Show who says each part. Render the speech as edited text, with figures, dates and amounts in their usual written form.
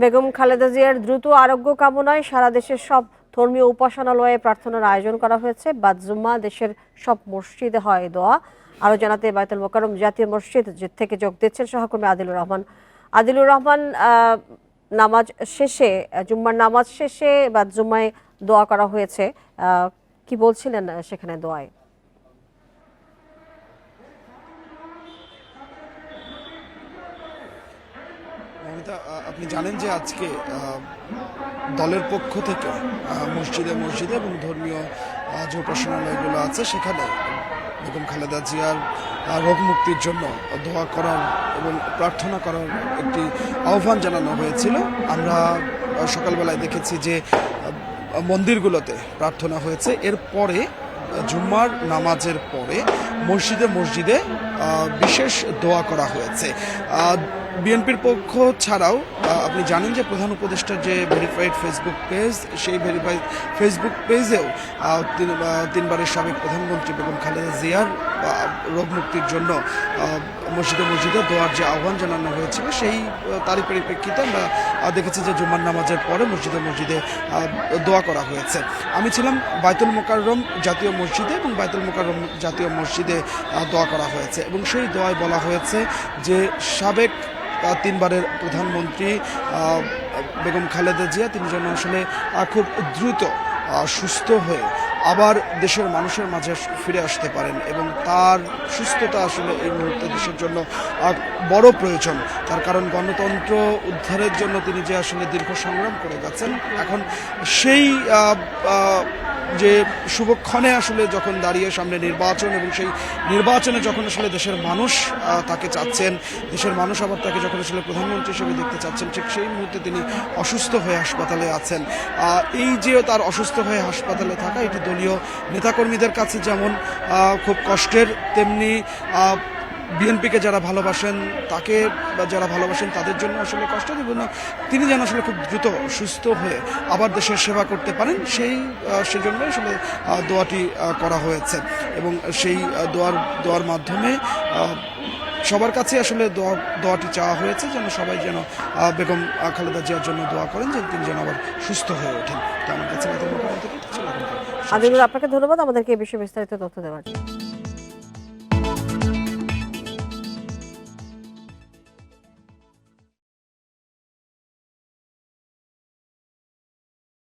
Speaker 1: বেগম খালেদা জিয়ার দ্রুত আরোগ্য কামনায় সারা দেশের সব ধর্মীয় উপাসনালয়ে প্রার্থনার আয়োজন করা হয়েছে। বাদ জুম্মা দেশের সব মসজিদে হয় দোয়া। আরো জানাতে বায়তুল মোকাররম জাতীয় মসজিদ থেকে যোগ দিচ্ছেন সহকর্মী আদিলুর রহমান। আদিলুর রহমান, নামাজ শেষে জুম্মার নামাজ শেষে বাদ জুম্মায় দোয়া করা হয়েছে, কি বলছিলেন সেখানে দোয়ায়?
Speaker 2: আপনি জানেন যে আজকে দলের পক্ষ থেকে মসজিদে মসজিদে এবং ধর্মীয় যে উপাসনালয়গুলো আছে সেখানে বেগম খালেদা জিয়ার রোগ মুক্তির জন্য দোয়া করার এবং প্রার্থনা করার একটি আহ্বান জানানো হয়েছিল। আমরা সকালবেলায় দেখেছি যে মন্দিরগুলোতে প্রার্থনা হয়েছে। এরপরে জুম্মার নামাজের পরে মসজিদে মসজিদে বিশেষ দোয়া করা হয়েছে। বিএনপির পক্ষ ছাড়াও আপনি জানেন যে প্রধান উপদেষ্টার যে ভেরিফাইড ফেসবুক পেজ, সেই ভেরিফাইড ফেসবুক পেজেও তিনবারের সাবেক প্রধানমন্ত্রী বেগম খালেদা জিয়ার রোগ মুক্তির জন্য মসজিদে মসজিদে দোয়ার যে আহ্বান জানানো হয়েছিল সেই তারই পরিপ্রেক্ষিতে আমরা দেখেছি যে জুম্মার নামাজের পরে মসজিদে মসজিদে দোয়া করা হয়েছে। আমি ছিলাম বায়তুল মোকাররম জাতীয় মসজিদে এবং বায়তুল মোকাররম জাতীয় মসজিদে দোয়া করা হয়েছে এবং সেই দোয়ায় বলা হয়েছে যে সাবেক তিনবারের প্রধানমন্ত্রী বেগম খালেদা জিয়া তিনি যেন আসলে খুব দ্রুত সুস্থ হয়ে আবার দেশের মানুষের মাঝে ফিরে আসতে পারেন এবং তার সুস্থতা আসলে এই মুহূর্তে দেশের জন্য বড় প্রয়োজন। তার কারণ গণতন্ত্র উদ্ধারের জন্য তিনি যে আসলে দীর্ঘ সংগ্রাম করে গেছেন, এখন সেই যে শুভক্ষণে আসলে যখন দাঁড়িয়ে সামনে নির্বাচন এবং সেই নির্বাচনে যখন আসলে দেশের মানুষ তাকে চাচ্ছেন, দেশের মানুষ আবার তাকে যখন আসলে প্রধানমন্ত্রী হিসেবে দেখতে চাচ্ছেন, ঠিক সেই মুহূর্তে তিনি অসুস্থ হয়ে হাসপাতালে আছেন। এই যে তার অসুস্থ হয়ে হাসপাতালে থাকা এটি দলীয় নেতাকর্মীদের কাছে যেমন খুব কষ্টের, তেমনি বিএনপিকে যারা ভালোবাসেন তাকে বা যারা ভালোবাসেন তাদের জন্য আসলে কষ্ট এবং তিনি যেন আসলে খুব দ্রুত সুস্থ হয়ে আবার দেশের সেবা করতে পারেন সেই জন্য আসলে দোয়াটি করা হয়েছে এবং সেই দোয়ার মাধ্যমে সবার কাছে আসলে দোয়াটি চাওয়া হয়েছে যেন সবাই যেন বেগম খালেদা জিয়ার জন্য দোয়া করেন যে তিনি যেন আবার সুস্থ হয়ে ওঠেন। তো আমার কাছে
Speaker 1: আদিলুর, আপনাকে ধন্যবাদ আমাদেরকে এই বিষয়ে বিস্তারিত তথ্য দেওয়ার জন্য।